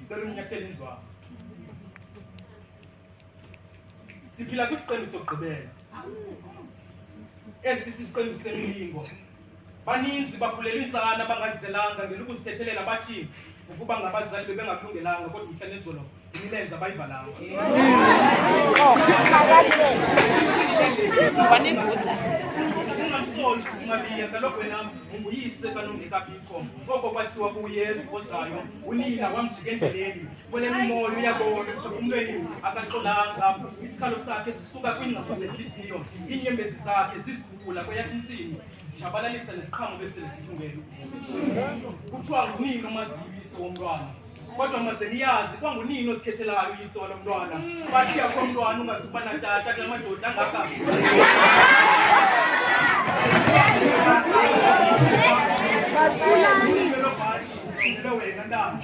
cela umunyathela inzwa siphila kwisicelo sokugqibela esisisiqembu semilingo baninzi bakhulelwa insana bangazizelanga ngelo ukuzithethelela bathi ukuba ngabazali bebengakulungelanga kodwa mhla nezolo imilenze abayivalanga singabiya kaloku wena unguyise kanongekabikho ngoko kwathiwa kuyesu ozayo unina wamjika endleleni kwele mimoyo uyabona emphefumlweni akaxolanga isikhalo sakhe sisuka kwiingcambu zentliziyo iinyembezi zakhe zizikhukhula kweyakhe intsini zitshabalalisa neziqhamo besele zithungela kuthiwa ngunini omaziyise womntwana kodwa maze niyazi kwangunini osikhethelayo uyise walo mntwana bathi yakho mntwana ungasuba natata kula madoda angaka wena ndaba